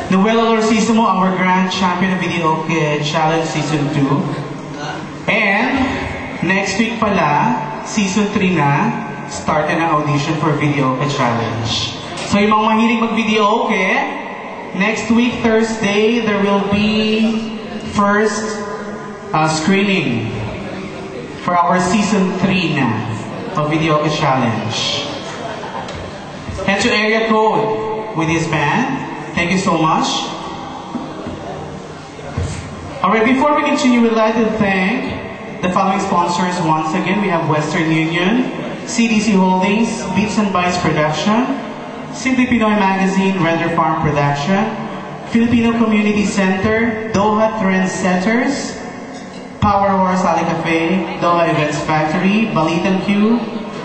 Noel Olorsisimo, our Grand Champion of Video Challenge Season 2. And next week pala, Season 3 na, start na audition for Video Challenge. So yung mga mahilig mag-video next week, Thursday, there will be first screening for our Season 3 na of Video Challenge. Head to area code with this band. Thank you so much. Alright, before we continue, we'd like to thank the following sponsors once again. We have Western Union, CDC Holdings, Beats and Bites Production, Simply Pinoy Magazine, Render Farm Production, Filipino Community Center, Doha Trendsetters, Power Horse Ali Cafe, Doha Events Factory, Balitang Q.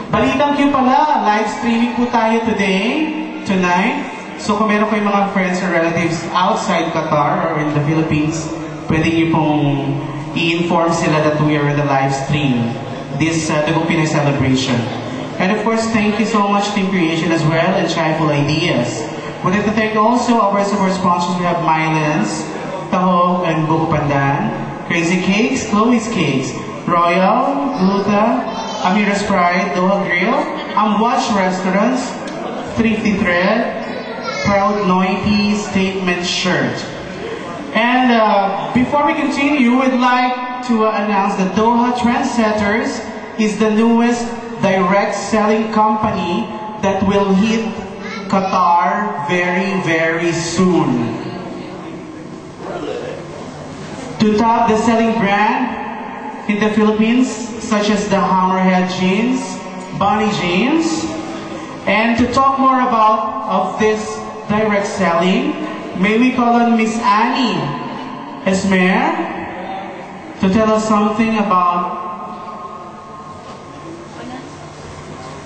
Balitang Q pala, live streaming po tayo tonight. So kung meron kayong mga friends or relatives outside Qatar or in the Philippines, pwede niyo pong i-inform sila that we are in the live stream, this Tagong Pinoy celebration. And of course, thank you so much Team Creation as well and Childful Ideas. We'd like to thank also our sponsors. We have Mylens, Tahog and Buko Pandan, Crazy Cakes, Chloe's Cakes, Royal, Gluta, Amira's Pride, Doha Grill, Watch Restaurants, Thrifty Thread, Proud Noity Statement Shirt. And before we continue, we'd like to announce that Doha Trendsetters is the newest direct selling company that will hit Qatar very, very soon. To top the selling brand in the Philippines, such as the Hammerhead Jeans, Bonnie Jeans, and to talk more about this direct selling, may we call on Miss Annie Esmer to tell us something about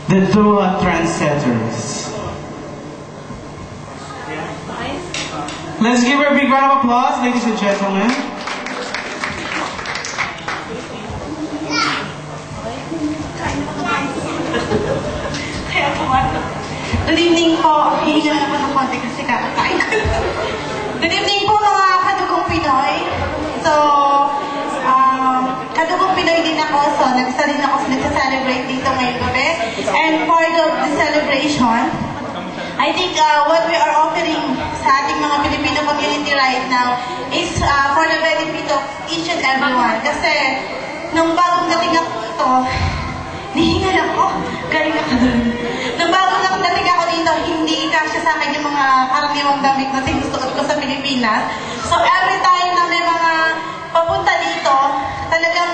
the Doha Trendsetters. Let's give her a big round of applause, ladies and gentlemen. Good evening po. Hihinga naman ng konti kasi kakakain ko. Good evening po mga Kadugong Pinoy. So, Kadugong Pinoy din ako. So, nagsa rin ako nagsa-celebrate dito ngayong gabi. And part of the celebration, I think what we are offering sa ating mga Filipino community right now is for the benefit of each and everyone. Kasi, nung bagong dating ako ito, nihingal ako. Galing ako dun. Nung bagong dating ako dito, hindi kasya sa akin yung mga karaniwang damit na sinusuot ko sa Pilipinas. So every time na may mga papunta dito, talagang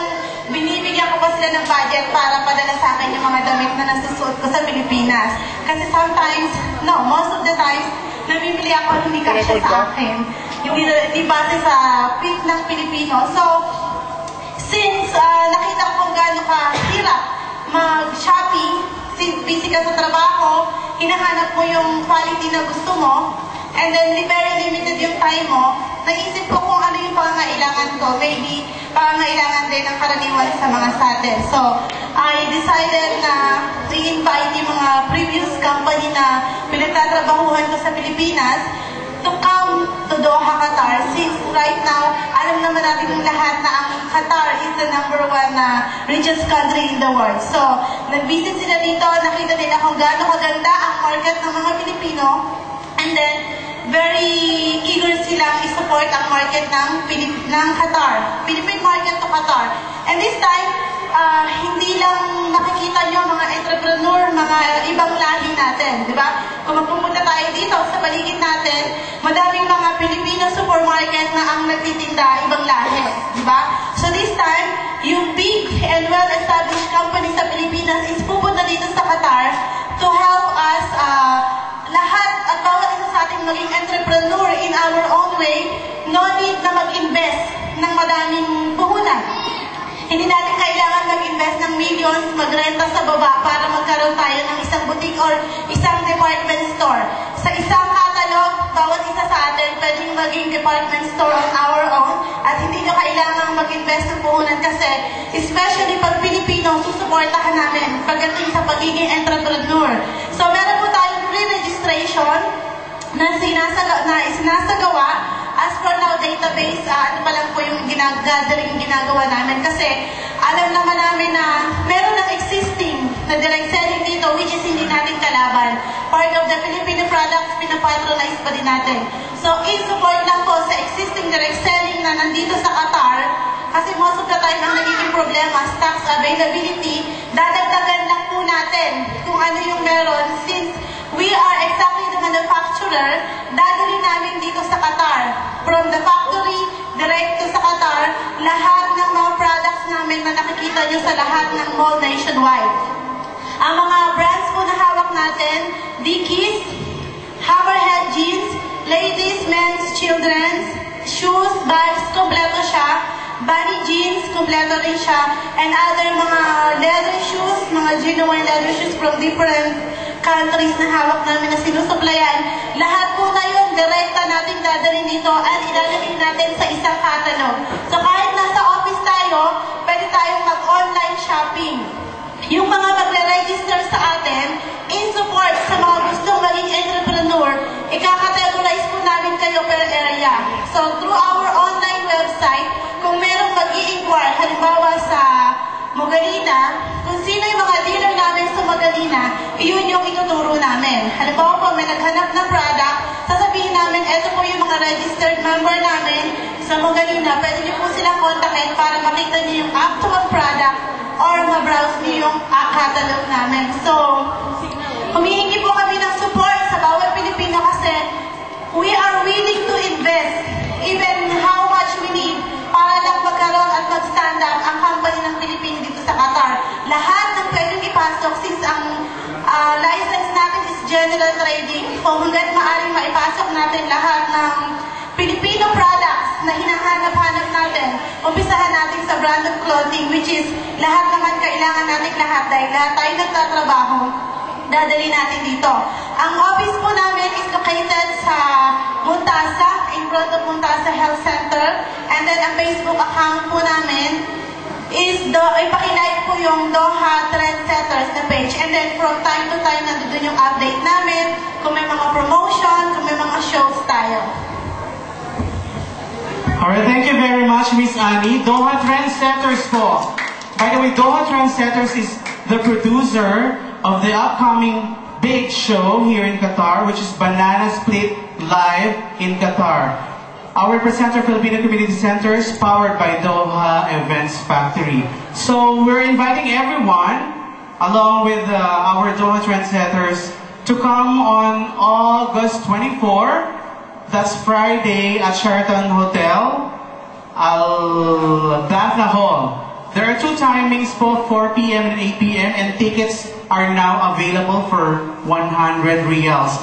binibigyan ko pa sila ng budget para padala sa akin yung mga damit na nasusuot ko sa Pilipinas. Kasi sometimes, no, most of the times, namimili ako hindi kasya sa akin. Yung di base sa fit ng Pilipino. So, since nakita ko kung gaano kahirap mag-shopping, since busy ka sa trabaho, hinahanap mo yung quality na gusto mo, and then very limited yung time mo, naisip ko kung ano yung pangangailangan ko. Maybe pangangailangan din ng karaniwan sa mga sa atin. So, I decided na i-invite yung mga previous company na pinagtatrabahuhan ko sa Pilipinas to come to Doha, Qatar. Since right now, alam naman natin yung lahat na ang Qatar is the #1 richest country in the world. So, nag-visit sila dito, nakita nila kung gaano kaganda ang market ng mga Pilipino, and then, very eager silang i-support ang market ng Qatar. Philippine market to Qatar. And this time, hindi lang nakikita nyo mga entrepreneur, mga ibang lahi natin, di ba? Kung magpupunta tayo dito sa paligid natin, madaming mga Filipino supermarket na ang nagtitinda ibang lahi, di ba? So this time, yung big and well-established company sa Pilipinas is pupunta dito sa Qatar to help us lahat at bawat isa sa ating maging entrepreneur in our own way. No need na mag-invest ng madaming puhunan. Hindi natin kailangan mag-invest ng millions, magrenta sa baba para magkaroon tayo ng isang boutique or isang department store. Sa isang catalog, bawat isa sa atin pwedeng maging department store on our own at hindi nyo kailangan mag-invest ng puhunan kasi especially pag Pilipino, susuportahan namin pagdating sa pagiging entrepreneur. So meron po tayong free registration na sinasagawa as per now database, ano pa lang po yung ginagawa namin kasi alam naman namin na meron ng existing na direct selling dito which is hindi natin kalaban. Part of the Filipino products, pinapatronize pa din natin. So, in-support lang po sa existing direct selling na nandito sa Qatar kasi most of the time ang nagiging problema, stocks availability, dadagdagan lang po natin kung ano yung meron since we are exactly the manufacturer, dadali namin dito sa Qatar. From the factory, direct to sa Qatar, lahat ng mga products namin na nakikita nyo sa lahat ng mall nationwide. Ang mga brands po na hawak natin, Dickies, Hammerhead Jeans, ladies, men's, children's, shoes, bags, kompleto siya. Bunny jeans, kompleto rin siya. And other mga leather shoes, mga genuine leather shoes from different countries na hawak namin na sinusuplayan. Lahat po na yun, direkta natin dadalhin dito at ilalagay natin sa isang catalog. So kahit nasa office tayo, pwede tayong mag-online shopping. Yung mga magre-register sa atin, in support sa mga gustong maging entrepreneur, ikakategorize po namin kayo per area. So through our online website, kung merong mag-i-inquire, halimbawa sa Mogalina, kung sino yung mga dealer namin sa Mogalina, iyon yung ituturo namin. Halimbawa po, may naghanap ng product, sasabihin namin, eto po yung mga registered member namin sa Mogalina, pwede niyo po silang kontakin para makita niyo yung actual product or ma-browse niyo yung catalog namin. So, humihingi po kami ng support sa bawat Pilipino kasi we are willing to invest even how much we need para lang magkaroon at mag-stand up ang company ng Pilipino dito sa Qatar. Lahat ng pwedeng ipasok since ang license natin is general trading. So hanggat maaaring maipasok natin lahat ng Filipino products na hinahanap-hanap natin, umpisahan natin sa branded clothing which is lahat naman kailangan natin lahat dahil lahat tayo nagtatrabaho. Dadali natin dito. Ang office po namin is located sa Muntasa, in front of Muntasa Health Center. And then ang Facebook account po namin is, ipakilike po yung Doha Trendsetters na page. And then from time to time, nandun yung update namin, kung may mga promotion, kung may mga shows tayo. Alright, thank you very much, Miss Annie. Doha Trendsetters po. By the way, Doha Trendsetters is the producer of the upcoming big show here in Qatar, which is Banana Split Live in Qatar. Our representative Filipino Community Center is powered by Doha Events Factory. So we're inviting everyone, along with our Doha Trendsetters, to come on August 24. That's Friday at Sheraton Hotel, Al Daphna Hall. There are two timings po, 4 p.m. and 8 p.m. and tickets are now available for 100 reals.